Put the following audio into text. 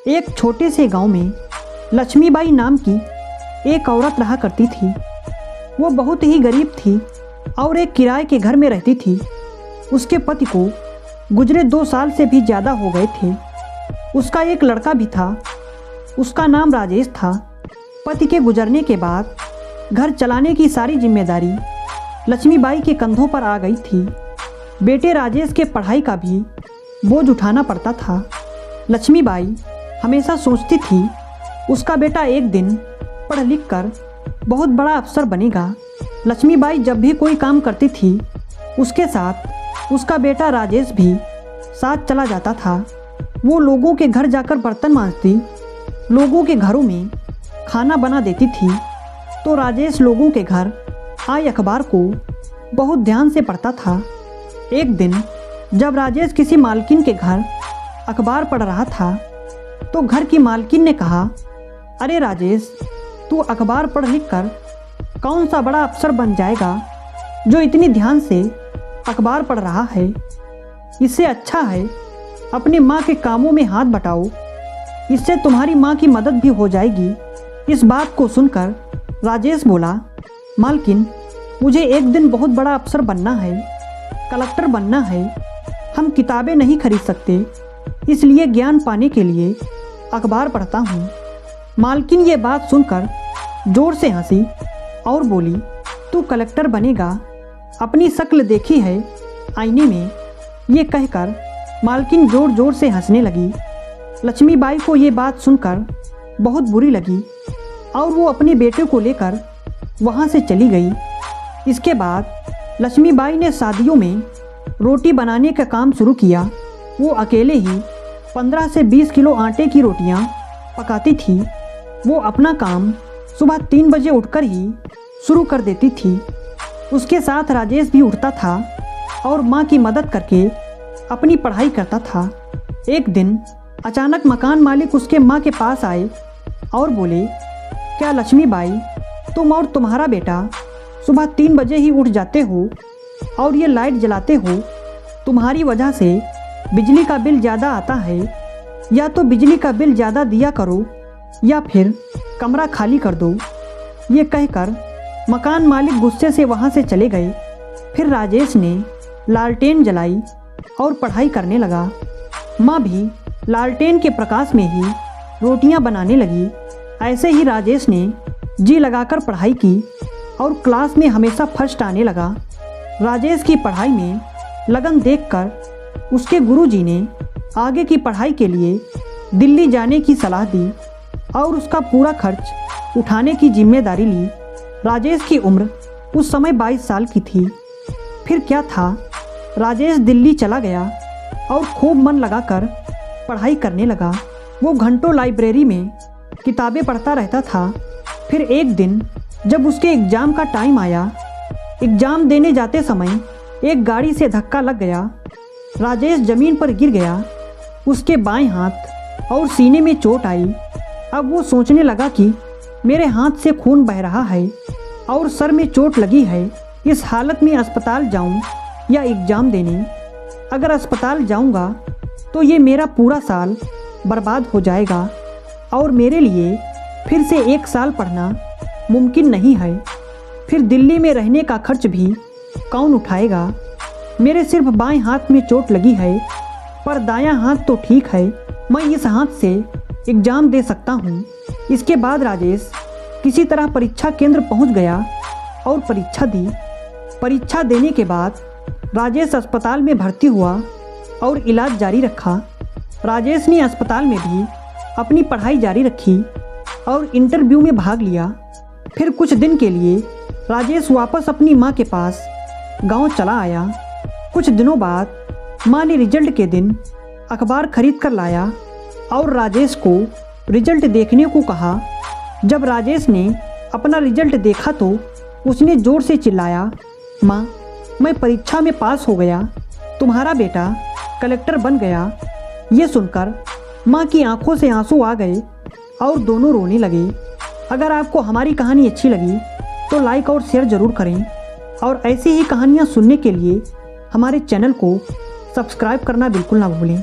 एक छोटे से गांव में लक्ष्मीबाई नाम की एक औरत रहा करती थी। वो बहुत ही गरीब थी और एक किराए के घर में रहती थी। उसके पति को गुजरे 2 साल से भी ज़्यादा हो गए थे। उसका एक लड़का भी था, उसका नाम राजेश था। पति के गुजरने के बाद घर चलाने की सारी जिम्मेदारी लक्ष्मीबाई के कंधों पर आ गई थी। बेटे राजेश के पढ़ाई का भी बोझ उठाना पड़ता था। लक्ष्मीबाई हमेशा सोचती थी उसका बेटा एक दिन पढ़ लिख कर बहुत बड़ा अफसर बनेगा। लक्ष्मीबाई जब भी कोई काम करती थी उसके साथ उसका बेटा राजेश भी साथ चला जाता था। वो लोगों के घर जाकर बर्तन मांजती, लोगों के घरों में खाना बना देती थी, तो राजेश लोगों के घर आए अखबार को बहुत ध्यान से पढ़ता था। एक दिन जब राजेश किसी मालकिन के घर अखबार पढ़ रहा था तो घर की मालकिन ने कहा, अरे राजेश, तू अखबार पढ़ लिख कर कौन सा बड़ा अफसर बन जाएगा जो इतनी ध्यान से अखबार पढ़ रहा है। इससे अच्छा है अपनी माँ के कामों में हाथ बटाओ, इससे तुम्हारी माँ की मदद भी हो जाएगी। इस बात को सुनकर राजेश बोला, मालकिन, मुझे एक दिन बहुत बड़ा अफसर बनना है, कलेक्टर बनना है। हम किताबें नहीं खरीद सकते, इसलिए ज्ञान पाने के लिए अखबार पढ़ता हूँ। मालकिन ये बात सुनकर जोर से हंसी और बोली, तू कलेक्टर बनेगा, अपनी शक्ल देखी है आईने में। ये कहकर मालकिन जोर जोर से हंसने लगी। लक्ष्मीबाई को ये बात सुनकर बहुत बुरी लगी और वो अपने बेटे को लेकर वहाँ से चली गई। इसके बाद लक्ष्मीबाई ने शादियों में रोटी बनाने का काम शुरू किया। वो अकेले ही 15 से 20 किलो आटे की रोटियाँ पकाती थी। वो अपना काम सुबह 3 बजे उठकर ही शुरू कर देती थी। उसके साथ राजेश भी उठता था और माँ की मदद करके अपनी पढ़ाई करता था। एक दिन अचानक मकान मालिक उसके माँ के पास आए और बोले, क्या लक्ष्मीबाई, तुम और तुम्हारा बेटा सुबह 3 बजे ही उठ जाते हो और ये लाइट जलाते हो, तुम्हारी वजह से बिजली का बिल ज़्यादा आता है। या तो बिजली का बिल ज़्यादा दिया करो या फिर कमरा खाली कर दो। ये कहकर मकान मालिक गुस्से से वहाँ से चले गए। फिर राजेश ने लालटेन जलाई और पढ़ाई करने लगा। माँ भी लालटेन के प्रकाश में ही रोटियाँ बनाने लगी। ऐसे ही राजेश ने जी लगाकर पढ़ाई की और क्लास में हमेशा फर्स्ट आने लगा। राजेश की पढ़ाई में लगन देखकर उसके गुरुजी ने आगे की पढ़ाई के लिए दिल्ली जाने की सलाह दी और उसका पूरा खर्च उठाने की जिम्मेदारी ली। राजेश की उम्र उस समय 22 साल की थी। फिर क्या था, राजेश दिल्ली चला गया और खूब मन लगाकर पढ़ाई करने लगा। वो घंटों लाइब्रेरी में किताबें पढ़ता रहता था। फिर एक दिन जब उसके एग्ज़ाम का टाइम आया, एग्ज़ाम देने जाते समय एक गाड़ी से धक्का लग गया। राजेश ज़मीन पर गिर गया। उसके बाएं हाथ और सीने में चोट आई। अब वो सोचने लगा कि मेरे हाथ से खून बह रहा है और सर में चोट लगी है। इस हालत में अस्पताल जाऊं या एग्ज़ाम देने? अगर अस्पताल जाऊंगा तो ये मेरा पूरा साल बर्बाद हो जाएगा और मेरे लिए फिर से 1 साल पढ़ना मुमकिन नहीं है। फिर दिल्ली में रहने का खर्च भी कौन उठाएगा? मेरे सिर्फ बाएं हाथ में चोट लगी है, पर दायां हाथ तो ठीक है। मैं इस हाथ से एग्ज़ाम दे सकता हूँ। इसके बाद राजेश किसी तरह परीक्षा केंद्र पहुँच गया और परीक्षा दी। परीक्षा देने के बाद राजेश अस्पताल में भर्ती हुआ और इलाज जारी रखा। राजेश ने अस्पताल में भी अपनी पढ़ाई जारी रखी और इंटरव्यू में भाग लिया। फिर कुछ दिन के लिए राजेश वापस अपनी माँ के पास गांव चला आया। कुछ दिनों बाद माँ ने रिजल्ट के दिन अखबार खरीद कर लाया और राजेश को रिजल्ट देखने को कहा। जब राजेश ने अपना रिजल्ट देखा तो उसने ज़ोर से चिल्लाया, माँ, मैं परीक्षा में पास हो गया, तुम्हारा बेटा कलेक्टर बन गया। ये सुनकर माँ की आंखों से आंसू आ गए और दोनों रोने लगे। अगर आपको हमारी कहानी अच्छी लगी तो लाइक और शेयर ज़रूर करें और ऐसी ही कहानियाँ सुनने के लिए हमारे चैनल को सब्सक्राइब करना बिल्कुल ना भूलें।